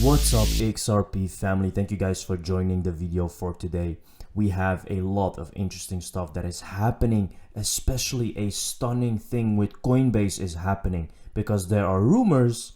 What's up, XRP family? Thank you guys for joining the video for today. We have a lot of interesting stuff that is happening, especially a stunning thing with Coinbase is happening because there are rumors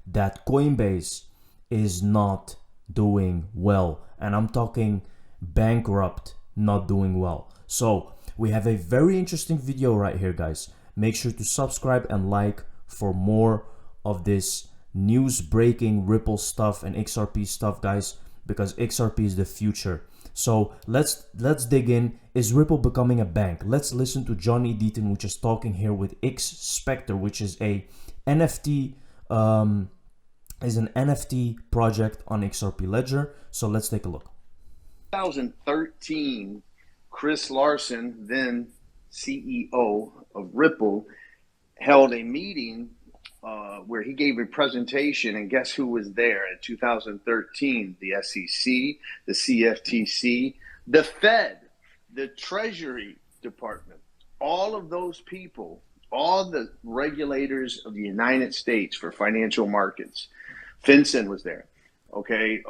that Coinbase is not doing well, and I'm talking bankrupt, not doing well. So we have a very interesting video right here, guys. Make sure to subscribe and like for more of this news breaking Ripple stuff and XRP stuff, guys, because XRP is the future. So let's dig in. Is Ripple becoming a bank? Let's listen to Johnny Deaton, which is talking here with X Spectre, which is a NFT project on XRP Ledger. So let's take a look. 2013, Chris Larson, then CEO of Ripple, held a meeting where he gave a presentation, and guess who was there in 2013? The SEC, the CFTC, the Fed, the Treasury Department, all of those people, all the regulators of the United States for financial markets. FinCEN was there. Okay,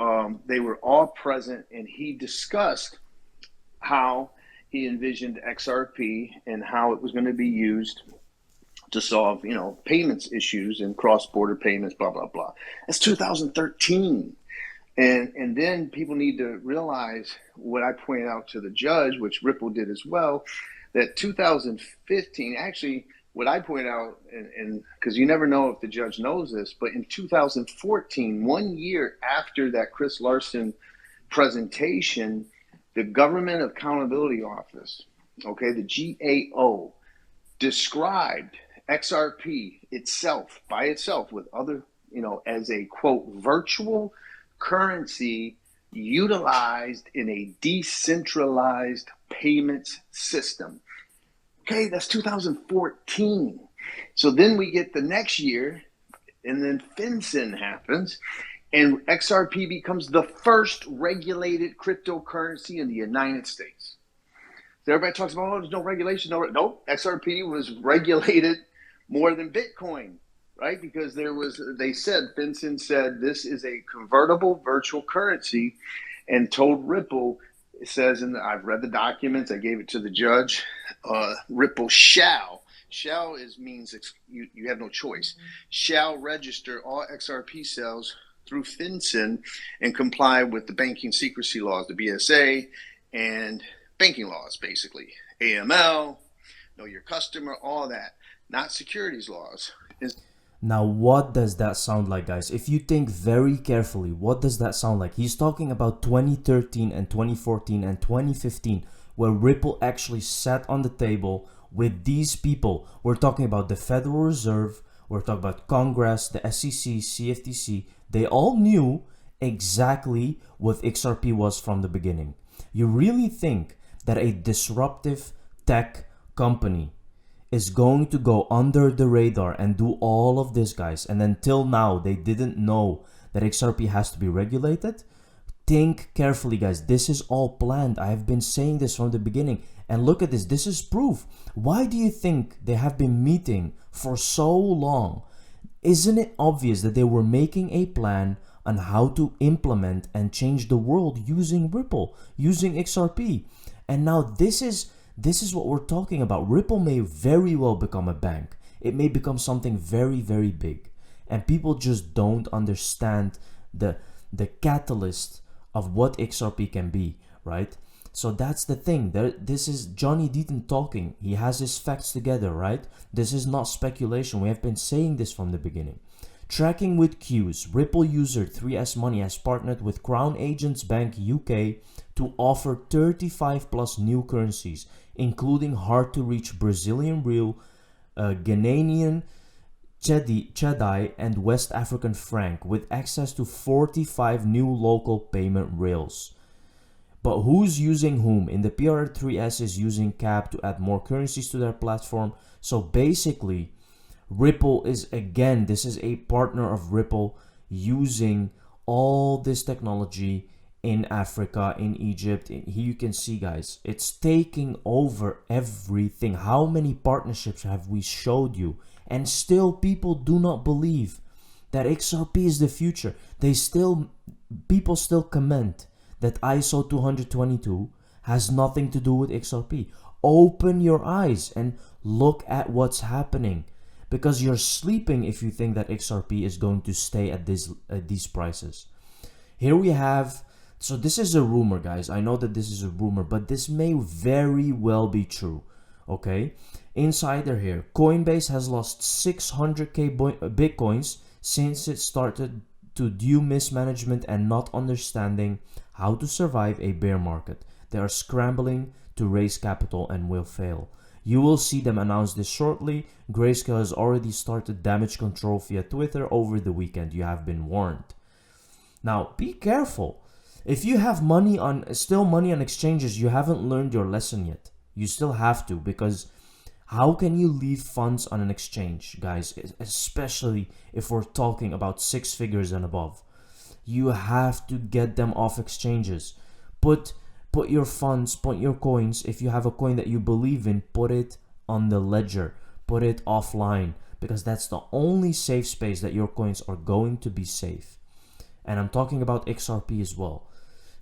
they were all present, and he discussed how he envisioned XRP and how it was going to be used to solve, payments issues and cross-border payments, blah, blah, blah. That's 2013. And then people need to realize what I pointed out to the judge, which Ripple did as well, that 2015, actually, what I point out, and because you never know if the judge knows this, but in 2014, 1 year after that Chris Larson presentation, the Government Accountability Office, okay, the GAO, described XRP itself, by itself, with other, as a, quote, virtual currency utilized in a decentralized payments system. Okay, that's 2014. So then we get the next year, and then FinCEN happens, and XRP becomes the first regulated cryptocurrency in the United States. So everybody talks about, there's no regulation. Nope, XRP was regulated more than Bitcoin, right? Because FinCEN said this is a convertible virtual currency, and told Ripple, it says, and I've read the documents, I gave it to the judge, Ripple shall means you have no choice, shall register all XRP sales through FinCEN and comply with the banking secrecy laws, the BSA, and banking laws, basically. AML, know your customer, all that, not securities laws. Now, what does that sound like, guys? If you think very carefully, what does that sound like? He's talking about 2013 and 2014 and 2015, where Ripple actually sat on the table with these people. We're talking about the Federal Reserve, we're talking about Congress, the SEC, CFTC. They all knew exactly what XRP was from the beginning. You really think that a disruptive tech company is going to go under the radar and do all of this, guys, and until now they didn't know that XRP has to be regulated? Think carefully, guys. This is all planned. I have been saying this from the beginning, and look at this. This is proof. Why do you think they have been meeting for so long? Isn't it obvious that they were making a plan on how to implement and change the world using Ripple, using XRP? And now this is what we're talking about. Ripple may very well become a bank. It may become something very, very big. And people just don't understand the catalyst of what XRP can be, right? So that's the thing. This is Johnny Deaton talking. He has his facts together, right? This is not speculation. We have been saying this from the beginning. Tracking with Q's, Ripple user 3S Money has partnered with Crown Agents Bank UK to offer 35 plus new currencies, including hard-to-reach Brazilian real, Ghanaian Chedai, and West African franc, with access to 45 new local payment rails. But who's using whom? In the PR3S is using CAP to add more currencies to their platform. So basically, Ripple is, again, this is a partner of Ripple using all this technology in Africa, in Egypt. Here you can see, guys, it's taking over everything. How many partnerships have we showed you? And still people do not believe that XRP is the future. People still comment that ISO 222 has nothing to do with XRP. Open your eyes and look at what's happening, because you're sleeping if you think that XRP is going to stay at these prices. Here we have, so this is a rumor, guys. I know that this is a rumor, but this may very well be true. Okay, insider here. Coinbase has lost 600k bitcoins since it started to due mismanagement and not understanding how to survive a bear market. They are scrambling to raise capital and will fail. You will see them announce this shortly. Grayscale has already started damage control via Twitter over the weekend. You have been warned. Now, be careful. If you have money on exchanges, you haven't learned your lesson yet. You still have to, because how can you leave funds on an exchange, guys? Especially if we're talking about 6 figures and above. You have to get them off exchanges. Put your funds, put your coins. If you have a coin that you believe in, put it on the ledger. Put it offline, because that's the only safe space that your coins are going to be safe. And I'm talking about XRP as well.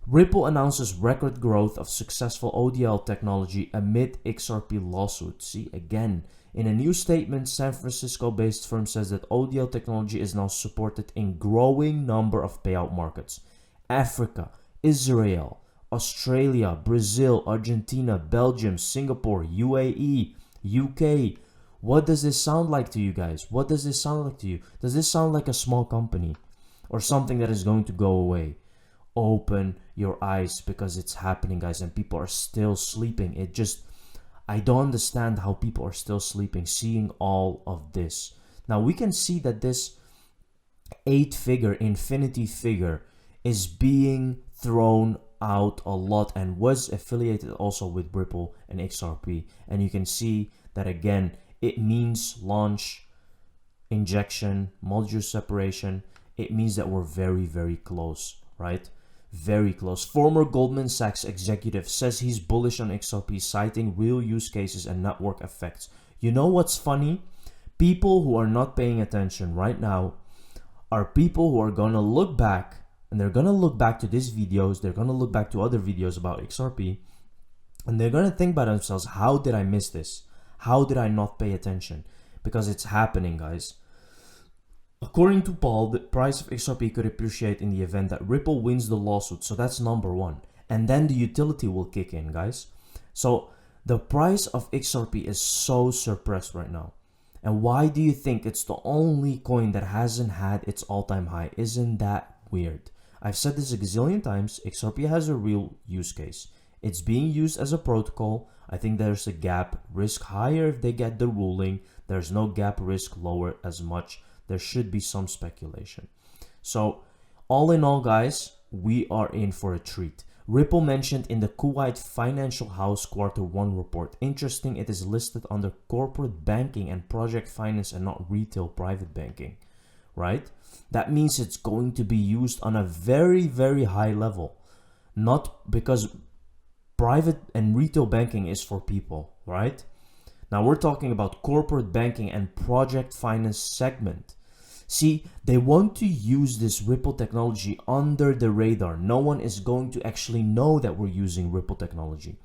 Ripple announces record growth of successful ODL technology amid XRP lawsuit. See, again, in a new statement, San Francisco-based firm says that ODL technology is now supported in growing number of payout markets. Africa, Israel, Australia, Brazil, Argentina, Belgium, Singapore, UAE, UK. What does this sound like to you guys? What does this sound like to you? Does this sound like a small company or something that is going to go away? Open your eyes, because it's happening, guys, and people are still sleeping. I don't understand how people are still sleeping seeing all of this. Now we can see that this 8-figure infinity figure is being thrown out a lot and was affiliated also with Ripple and XRP, and you can see that again it means launch, injection, module separation. It means that we're very, very close, right? Very close. Former Goldman Sachs executive says he's bullish on XRP, citing real use cases and network effects. You know what's funny? People who are not paying attention right now are people who are going to look back, and they're going to look back to these videos, they're going to look back to other videos about XRP, and they're going to think by themselves, how did I miss this? How did I not pay attention? Because it's happening, guys. According to Paul, the price of XRP could appreciate in the event that Ripple wins the lawsuit. So that's number one. And then the utility will kick in, guys. So the price of XRP is so suppressed right now. And why do you think it's the only coin that hasn't had its all-time high? Isn't that weird? I've said this a gazillion times. XRP has a real use case. It's being used as a protocol. I think there's a gap risk higher if they get the ruling. There's no gap risk lower as much. There should be some speculation. So all in all, guys, we are in for a treat. Ripple mentioned in the Kuwait Financial House Q1 report. Interesting, it is listed under corporate banking and project finance and not retail private banking, right? That means it's going to be used on a very, very high level. Not because private and retail banking is for people, right? Now we're talking about corporate banking and project finance segment. See, they want to use this Ripple technology under the radar. No one is going to actually know that we're using Ripple technology.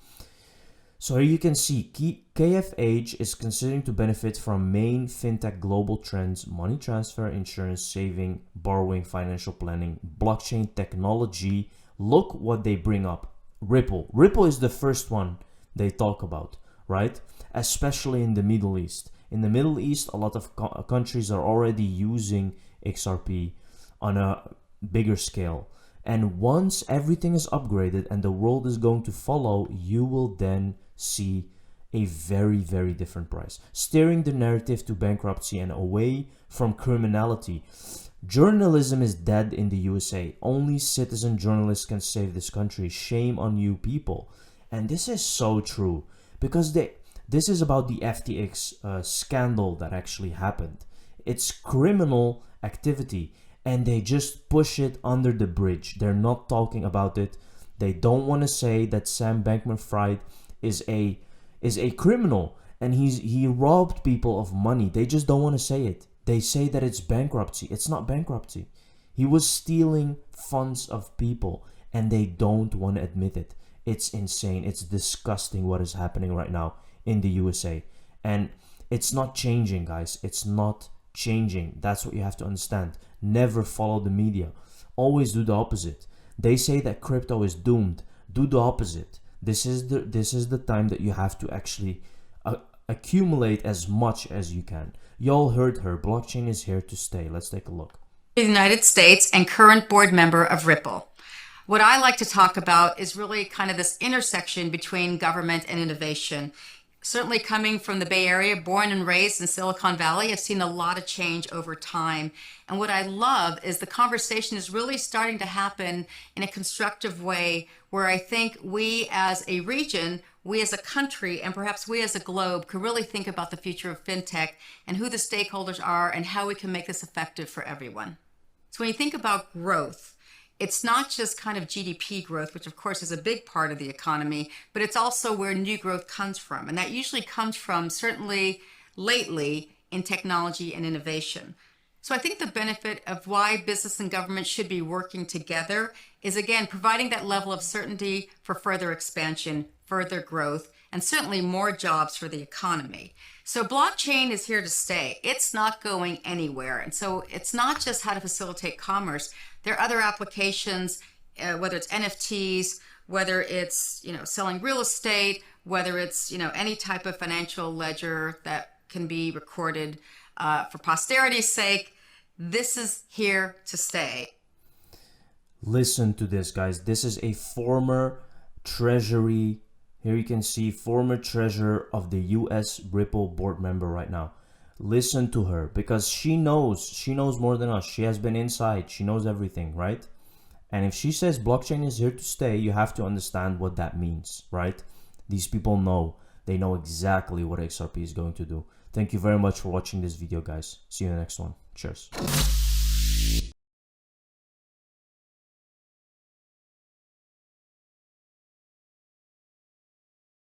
So here you can see KFH is considering to benefit from main fintech global trends: money transfer, insurance, saving, borrowing, financial planning, blockchain technology. Look what they bring up. Ripple. Ripple is the first one they talk about, right? Especially in the Middle East. In the Middle East, a lot of countries are already using XRP on a bigger scale. And once everything is upgraded and the world is going to follow, you will then see a very, very different price. Steering the narrative to bankruptcy and away from criminality. Journalism is dead in the USA. Only citizen journalists can save this country. Shame on you people. And this is so true, because this is about the FTX scandal that actually happened. It's criminal activity, and they just push it under the bridge. They're not talking about it. They don't want to say that Sam Bankman-Fried is a criminal and he robbed people of money. They just don't want to say it. They say that it's bankruptcy. It's not bankruptcy. He was stealing funds of people and they don't want to admit it. It's insane. It's disgusting what is happening right now in the USA. And it's not changing, guys. It's not changing. That's what you have to understand. Never follow the media. Always do the opposite. They say that crypto is doomed. Do the opposite. This is the time that you have to actually accumulate as much as you can. Y'all heard her. Blockchain is here to stay. Let's take a look. The United States and current board member of Ripple. What I like to talk about is really kind of this intersection between government and innovation. Certainly coming from the Bay Area, born and raised in Silicon Valley, I've seen a lot of change over time. And what I love is the conversation is really starting to happen in a constructive way where I think we as a region, we as a country, and perhaps we as a globe could really think about the future of fintech and who the stakeholders are and how we can make this effective for everyone. So when you think about growth, it's not just kind of GDP growth, which of course is a big part of the economy, but it's also where new growth comes from. And that usually comes from, certainly lately, in technology and innovation. So I think the benefit of why business and government should be working together is, again, providing that level of certainty for further expansion, further growth, and certainly more jobs for the economy. So blockchain is here to stay. It's not going anywhere. And so it's not just how to facilitate commerce. There are other applications, whether it's NFTs, whether it's selling real estate, whether it's any type of financial ledger that can be recorded for posterity's sake. This is here to stay. Listen to this, guys. This is a former Treasury. Here you can see former treasurer of the US Ripple board member right now. Listen to her because she knows more than us. She has been inside. She knows everything, right? And if she says blockchain is here to stay, you have to understand what that means, right? These people know. They know exactly what XRP is going to do. Thank you very much for watching this video, guys. See you in the next one. Cheers.